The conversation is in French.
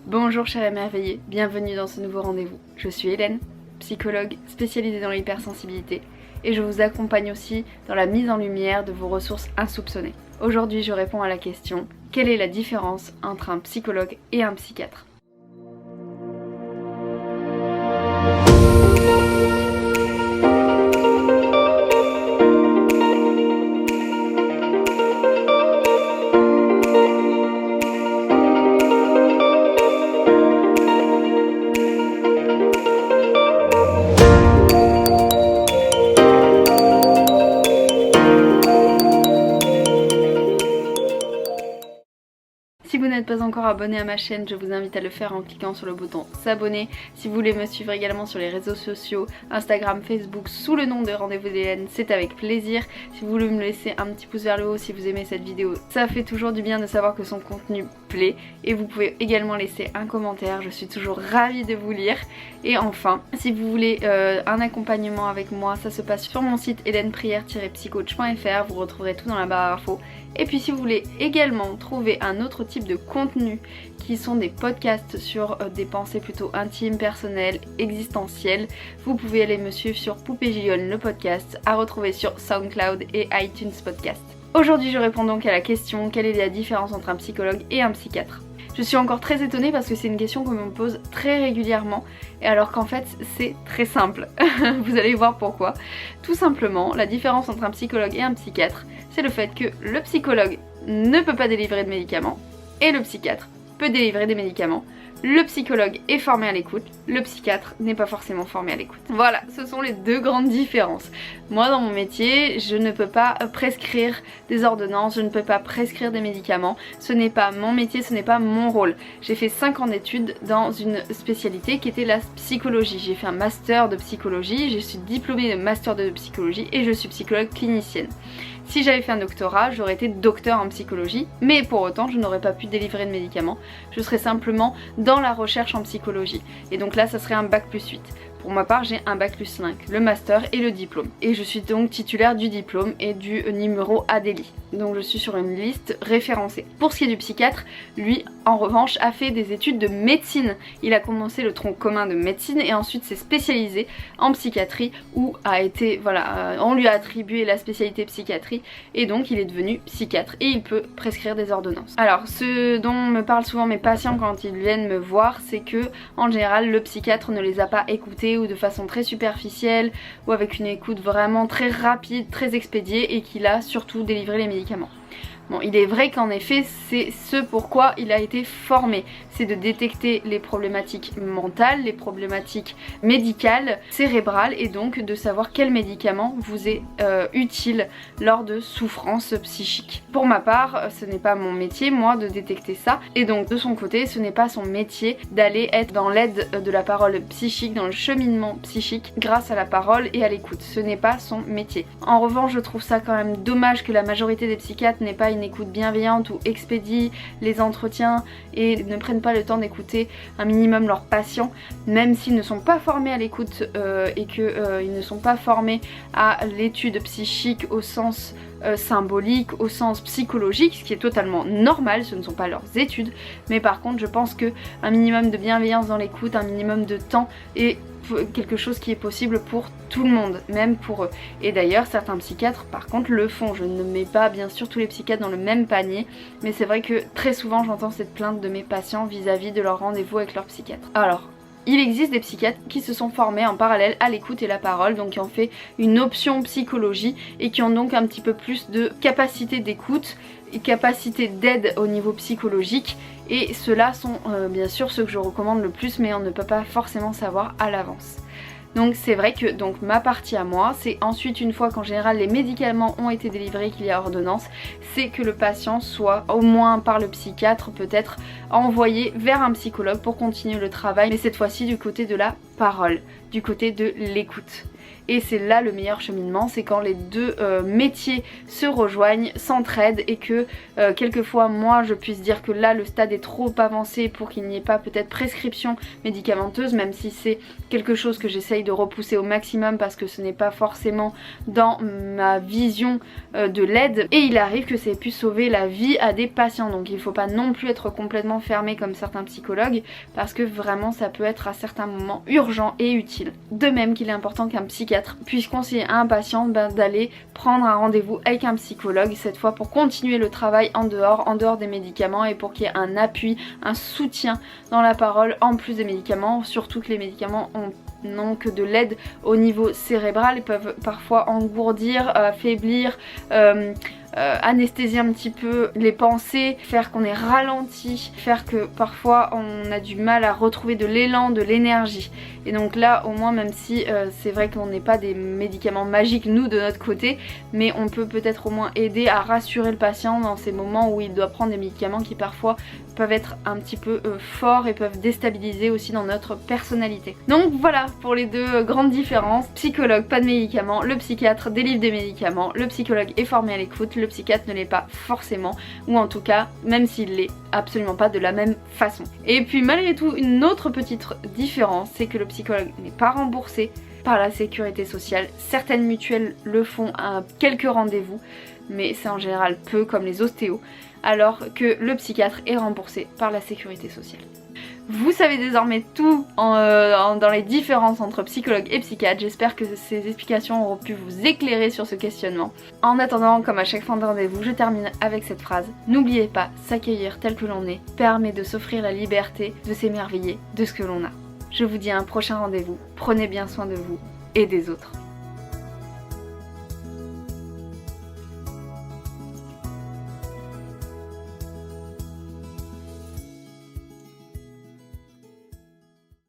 Bonjour chers émerveillés, bienvenue dans ce nouveau rendez-vous. Je suis Hélène, psychologue spécialisée dans l'hypersensibilité et je vous accompagne aussi dans la mise en lumière de vos ressources insoupçonnées. Aujourd'hui je réponds à la question, quelle est la différence entre un psychologue et un psychiatre ? Si vous n'êtes pas encore abonné à ma chaîne, je vous invite à le faire en cliquant sur le bouton s'abonner. Si vous voulez me suivre également sur les réseaux sociaux, Instagram, Facebook, sous le nom de Rendez-vous d'Hélène, c'est avec plaisir. Si vous voulez me laisser un petit pouce vers le haut si vous aimez cette vidéo, ça fait toujours du bien de savoir que son contenu plaît. Et vous pouvez également laisser un commentaire, je suis toujours ravie de vous lire. Et enfin, si vous voulez un accompagnement avec moi, ça se passe sur mon site heleneprière-psycoach.fr, vous retrouverez tout dans la barre d'infos. Et puis si vous voulez également trouver un autre type de contenu qui sont des podcasts sur des pensées plutôt intimes, personnelles, existentielles, vous pouvez aller me suivre sur Poupée Gillionne le podcast, à retrouver sur SoundCloud et iTunes Podcast. Aujourd'hui je réponds donc à la question, quelle est la différence entre un psychologue et un psychiatre ? Je suis encore très étonnée parce que c'est une question qu'on me pose très régulièrement et alors qu'en fait c'est très simple. Vous allez voir pourquoi. Tout simplement, la différence entre un psychologue et un psychiatre, c'est le fait que le psychologue ne peut pas délivrer de médicaments et le psychiatre peut délivrer des médicaments. Le psychologue est formé à l'écoute, le psychiatre n'est pas forcément formé à l'écoute. Voilà, ce sont les deux grandes différences. Moi dans mon métier, je ne peux pas prescrire des ordonnances, je ne peux pas prescrire des médicaments. Ce n'est pas mon métier, ce n'est pas mon rôle. J'ai fait 5 ans d'études dans une spécialité qui était la psychologie. J'ai fait un master de psychologie, je suis diplômée de master de psychologie et je suis psychologue clinicienne. Si j'avais fait un doctorat, j'aurais été docteur en psychologie, mais pour autant je n'aurais pas pu délivrer de médicaments, je serais simplement dans la recherche en psychologie. Et donc là ça serait un bac+8. Pour ma part j'ai un bac+5, le master et le diplôme. Et je suis donc titulaire du diplôme et du numéro ADELI. Donc je suis sur une liste référencée. Pour ce qui est du psychiatre, lui en revanche a fait des études de médecine. Il a commencé le tronc commun de médecine et ensuite s'est spécialisé en psychiatrie où on lui a attribué la spécialité psychiatrie et donc il est devenu psychiatre et il peut prescrire des ordonnances. Alors ce dont me parlent souvent mes patients quand ils viennent me voir, c'est que en général le psychiatre ne les a pas écoutés ou de façon très superficielle ou avec une écoute vraiment très rapide, très expédiée et qu'il a surtout délivré les médicaments. Bon, il est vrai qu'en effet, c'est ce pourquoi il a été formé. C'est de détecter les problématiques mentales, les problématiques médicales, cérébrales et donc de savoir quel médicament vous est utile lors de souffrances psychiques. Pour ma part, ce n'est pas mon métier, moi, de détecter ça. Et donc, de son côté, ce n'est pas son métier d'aller être dans l'aide de la parole psychique, dans le cheminement psychique grâce à la parole et à l'écoute. Ce n'est pas son métier. En revanche, je trouve ça quand même dommage que la majorité des psychiatres n'aient pas une écoute bienveillante ou expédient les entretiens et ne prennent pas le temps d'écouter un minimum leurs patients, même s'ils ne sont pas formés à l'écoute et qu'ils ne sont pas formés à l'étude psychique au sens symbolique, au sens psychologique, ce qui est totalement normal, ce ne sont pas leurs études, mais par contre je pense que un minimum de bienveillance dans l'écoute, un minimum de temps est quelque chose qui est possible pour tout le monde, même pour eux. Et d'ailleurs certains psychiatres par contre le font. Je ne mets pas bien sûr tous les psychiatres dans le même panier, mais c'est vrai que très souvent j'entends cette plainte de mes patients vis-à-vis de leur rendez-vous avec leur psychiatre. Alors il existe des psychiatres qui se sont formés en parallèle à l'écoute et la parole, donc qui ont fait une option psychologie et qui ont donc un petit peu plus de capacité d'écoute et capacité d'aide au niveau psychologique. Et ceux-là sont bien sûr ceux que je recommande le plus, mais on ne peut pas forcément savoir à l'avance. Donc c'est vrai que donc ma partie à moi, c'est ensuite une fois qu'en général les médicaments ont été délivrés, qu'il y a ordonnance, c'est que le patient soit au moins par le psychiatre peut-être envoyé vers un psychologue pour continuer le travail, mais cette fois-ci du côté de la parole, du côté de l'écoute. et c'est là le meilleur cheminement, c'est quand les deux métiers se rejoignent, s'entraident et que quelquefois moi je puisse dire que là le stade est trop avancé pour qu'il n'y ait pas peut-être prescription médicamenteuse, même si c'est quelque chose que j'essaye de repousser au maximum parce que ce n'est pas forcément dans ma vision de l'aide, et il arrive que ça ait pu sauver la vie à des patients. Donc il ne faut pas non plus être complètement fermé comme certains psychologues parce que vraiment ça peut être à certains moments urgent et utile. De même qu'il est important qu'un psychiatre puisse conseiller à un patient d'aller prendre un rendez-vous avec un psychologue, cette fois pour continuer le travail en dehors des médicaments et pour qu'il y ait un appui, un soutien dans la parole en plus des médicaments, surtout que les médicaments n'ont que de l'aide au niveau cérébral et peuvent parfois engourdir, affaiblir, anesthésier un petit peu les pensées, faire qu'on est ralenti, faire que parfois on a du mal à retrouver de l'élan, de l'énergie. Et donc là au moins, même si c'est vrai qu'on n'est pas des médicaments magiques nous de notre côté, mais on peut peut-être au moins aider à rassurer le patient dans ces moments où il doit prendre des médicaments qui parfois peuvent être un petit peu forts et peuvent déstabiliser aussi dans notre personnalité. Donc voilà pour les deux grandes différences. Psychologue, pas de médicaments, le psychiatre délivre des médicaments, le psychologue est formé à l'écoute, le psychiatre ne l'est pas forcément, ou en tout cas, même s'il l'est, absolument pas de la même façon. Et puis malgré tout, une autre petite différence, c'est que le psychologue n'est pas remboursé par la sécurité sociale. Certaines mutuelles le font à quelques rendez-vous, mais c'est en général peu, comme les ostéos, alors que le psychiatre est remboursé par la sécurité sociale. Vous savez désormais tout dans les différences entre psychologue et psychiatre. J'espère que ces explications auront pu vous éclairer sur ce questionnement. En attendant, comme à chaque fin de rendez-vous, je termine avec cette phrase. N'oubliez pas, s'accueillir tel que l'on est permet de s'offrir la liberté de s'émerveiller de ce que l'on a. Je vous dis à un prochain rendez-vous. Prenez bien soin de vous et des autres.